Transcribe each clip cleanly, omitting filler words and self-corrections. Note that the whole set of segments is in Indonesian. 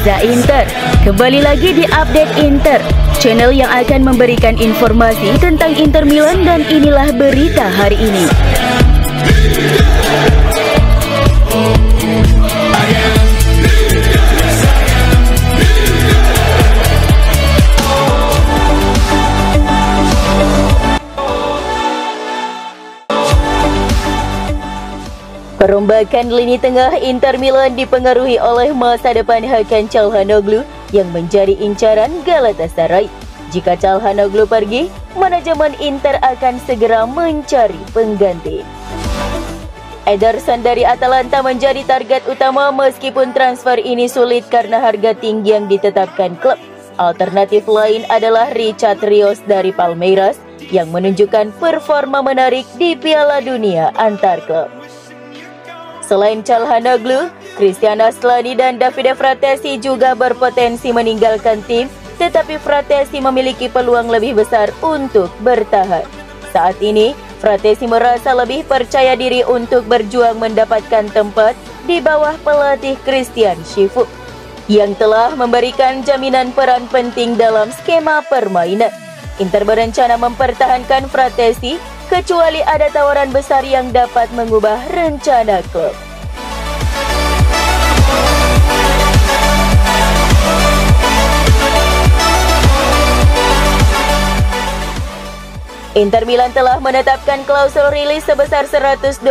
Reza Inter. Kembali lagi di Update Inter, channel yang akan memberikan informasi tentang Inter Milan, dan inilah berita hari ini. Perombakan lini tengah Inter Milan dipengaruhi oleh masa depan Hakan Çalhanoğlu yang menjadi incaran Galatasaray. Jika Çalhanoğlu pergi, manajemen Inter akan segera mencari pengganti. Ederson dari Atalanta menjadi target utama meskipun transfer ini sulit karena harga tinggi yang ditetapkan klub. Alternatif lain adalah Richard Rios dari Palmeiras yang menunjukkan performa menarik di Piala Dunia antar klub. Selain Çalhanoğlu, Cristiano Aslani dan Davide Fratesi juga berpotensi meninggalkan tim, tetapi Fratesi memiliki peluang lebih besar untuk bertahan. Saat ini, Fratesi merasa lebih percaya diri untuk berjuang mendapatkan tempat di bawah pelatih Christian Chifu, yang telah memberikan jaminan peran penting dalam skema permainan. Inter berencana mempertahankan Fratesi kecuali ada tawaran besar yang dapat mengubah rencana klub. Inter Milan telah menetapkan klausul rilis sebesar 120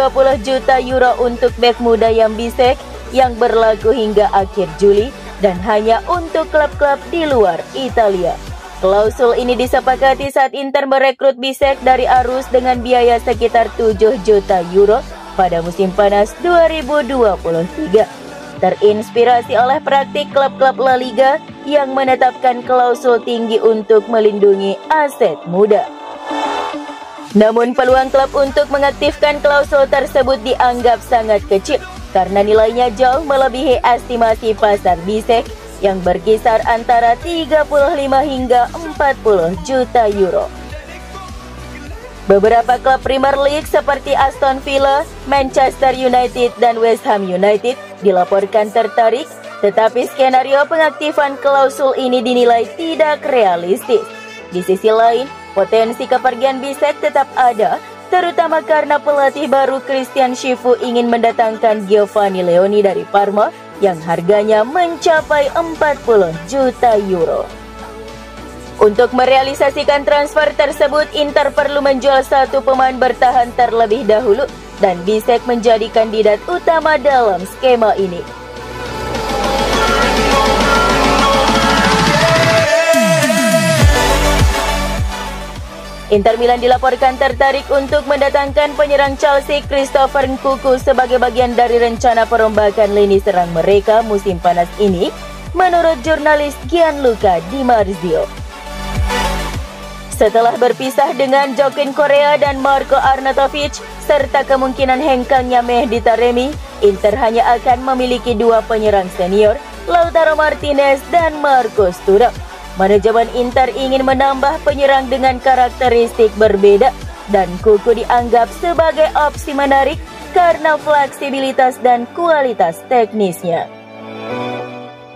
juta euro untuk bek muda yang Bisek yang berlaku hingga akhir Juli dan hanya untuk klub-klub di luar Italia. Klausul ini disepakati saat Inter merekrut Bisek dari Aarhus dengan biaya sekitar 7 juta euro pada musim panas 2023. Terinspirasi oleh praktik klub-klub La Liga yang menetapkan klausul tinggi untuk melindungi aset muda. Namun peluang klub untuk mengaktifkan klausul tersebut dianggap sangat kecil karena nilainya jauh melebihi estimasi pasar Bisek yang berkisar antara 35 hingga 40 juta euro. Beberapa klub Premier League seperti Aston Villa, Manchester United, dan West Ham United dilaporkan tertarik, tetapi skenario pengaktifan klausul ini dinilai tidak realistis. Di sisi lain, potensi kepergian Bisek tetap ada, terutama karena pelatih baru Christian Chifu ingin mendatangkan Giovanni Leoni dari Parma yang harganya mencapai 40 juta euro. Untuk merealisasikan transfer tersebut, Inter perlu menjual satu pemain bertahan terlebih dahulu dan Bisek menjadi kandidat utama dalam skema ini. Inter Milan dilaporkan tertarik untuk mendatangkan penyerang Chelsea Christopher Nkunku sebagai bagian dari rencana perombakan lini serang mereka musim panas ini, menurut jurnalis Gianluca Di Marzio. Setelah berpisah dengan Joaquin Correa dan Marco Arnautovic, serta kemungkinan hengkangnya Mehdi Taremi, Inter hanya akan memiliki dua penyerang senior, Lautaro Martinez dan Marcos Thuram. Manajemen Inter ingin menambah penyerang dengan karakteristik berbeda dan Nkunku dianggap sebagai opsi menarik karena fleksibilitas dan kualitas teknisnya.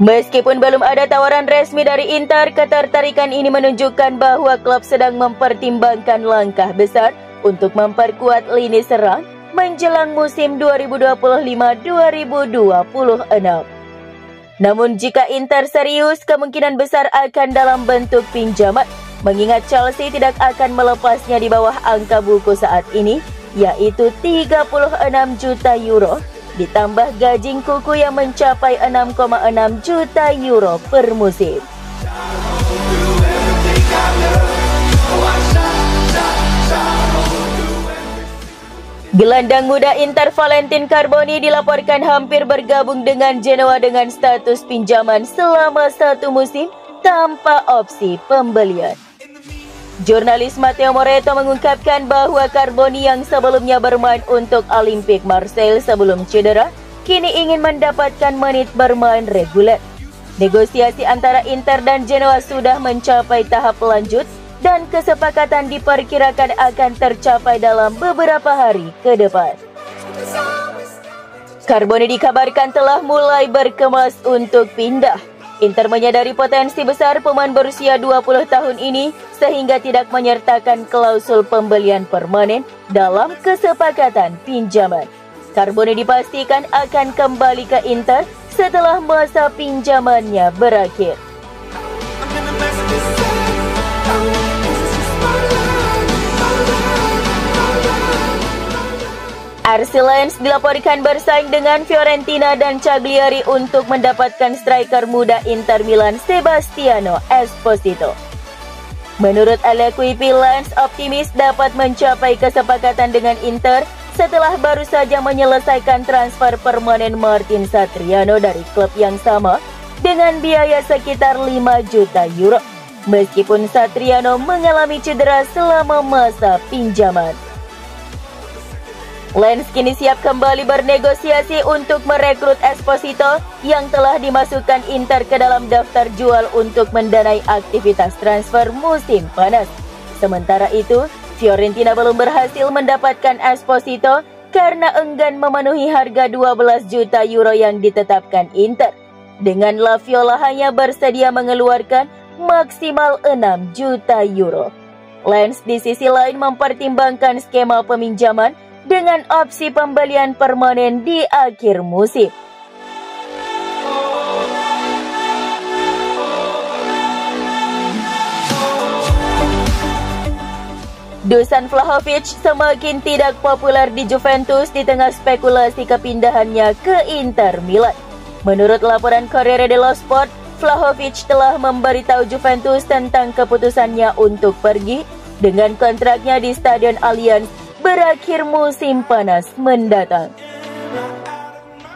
Meskipun belum ada tawaran resmi dari Inter, ketertarikan ini menunjukkan bahwa klub sedang mempertimbangkan langkah besar untuk memperkuat lini serang menjelang musim 2025-2026. Namun jika Inter serius, kemungkinan besar akan dalam bentuk pinjaman, mengingat Chelsea tidak akan melepasnya di bawah angka buku saat ini, yaitu 36 juta euro, ditambah gaji Nkunku yang mencapai 6,6 juta euro per musim. Gelandang muda Inter Valentin Carboni dilaporkan hampir bergabung dengan Genoa dengan status pinjaman selama satu musim tanpa opsi pembelian. Jurnalis Matteo Moretto mengungkapkan bahwa Carboni yang sebelumnya bermain untuk Olympique Marseille sebelum cedera, kini ingin mendapatkan menit bermain reguler. Negosiasi antara Inter dan Genoa sudah mencapai tahap lanjut dan kesepakatan diperkirakan akan tercapai dalam beberapa hari ke depan. Carboni dikabarkan telah mulai berkemas untuk pindah. Inter menyadari potensi besar pemain berusia 20 tahun ini sehingga tidak menyertakan klausul pembelian permanen dalam kesepakatan pinjaman. Carbone dipastikan akan kembali ke Inter setelah masa pinjamannya berakhir. RC Lens dilaporkan bersaing dengan Fiorentina dan Cagliari untuk mendapatkan striker muda Inter Milan Sebastiano Esposito. Menurut Alequipi, Lens optimis dapat mencapai kesepakatan dengan Inter setelah baru saja menyelesaikan transfer permanen Martin Satriano dari klub yang sama dengan biaya sekitar 5 juta euro. Meskipun Satriano mengalami cedera selama masa pinjaman. Lens kini siap kembali bernegosiasi untuk merekrut Esposito yang telah dimasukkan Inter ke dalam daftar jual untuk mendanai aktivitas transfer musim panas. Sementara itu, Fiorentina belum berhasil mendapatkan Esposito karena enggan memenuhi harga 12 juta euro yang ditetapkan Inter. Dengan La Viola hanya bersedia mengeluarkan maksimal 6 juta euro. Lens di sisi lain mempertimbangkan skema peminjaman dengan opsi pembelian permanen di akhir musim. Dusan Vlahovic semakin tidak populer di Juventus di tengah spekulasi kepindahannya ke Inter Milan. Menurut laporan Corriere dello Sport, Vlahovic telah memberitahu Juventus tentang keputusannya untuk pergi dengan kontraknya di Stadion Allianz berakhir musim panas mendatang.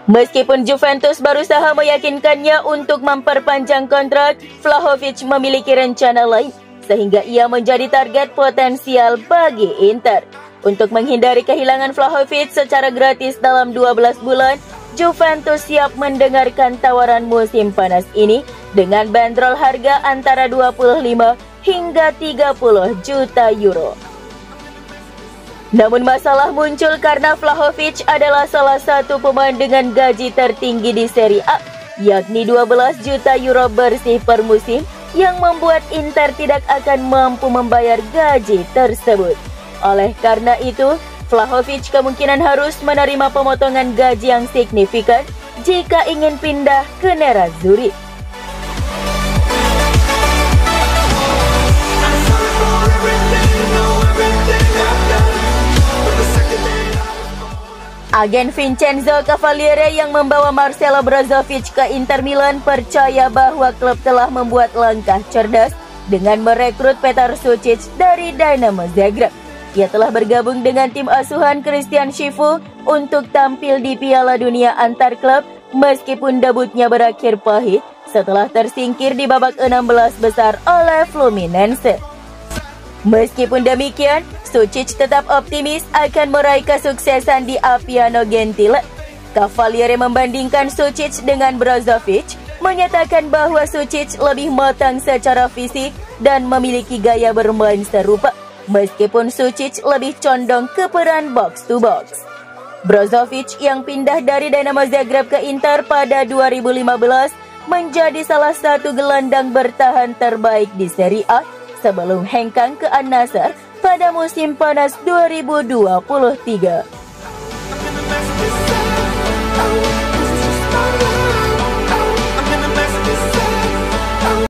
Meskipun Juventus berusaha meyakinkannya untuk memperpanjang kontrak, Vlahovic memiliki rencana lain sehingga ia menjadi target potensial bagi Inter. Untuk menghindari kehilangan Vlahovic secara gratis dalam 12 bulan, Juventus siap mendengarkan tawaran musim panas ini dengan bandrol harga antara 25 hingga 30 juta euro. Namun masalah muncul karena Vlahovic adalah salah satu pemain dengan gaji tertinggi di Serie A, yakni 12 juta euro bersih per musim, yang membuat Inter tidak akan mampu membayar gaji tersebut. Oleh karena itu, Vlahovic kemungkinan harus menerima pemotongan gaji yang signifikan jika ingin pindah ke Nerazzurri. Agen Vincenzo Cavaliere yang membawa Marcelo Brozovic ke Inter Milan percaya bahwa klub telah membuat langkah cerdas dengan merekrut Petar Sucic dari Dinamo Zagreb. Ia telah bergabung dengan tim asuhan Christian Chivu untuk tampil di Piala Dunia antar klub meskipun debutnya berakhir pahit setelah tersingkir di babak 16 besar oleh Fluminense. Meskipun demikian, Sucic tetap optimis akan meraih kesuksesan di Appiano Gentile. Cavaliere membandingkan Sucic dengan Brozovic, menyatakan bahwa Sucic lebih matang secara fisik dan memiliki gaya bermain serupa, meskipun Sucic lebih condong ke peran box-to-box. Brozovic yang pindah dari Dinamo Zagreb ke Inter pada 2015 menjadi salah satu gelandang bertahan terbaik di Serie A sebelum hengkang ke Al-Nassr pada musim panas 2023.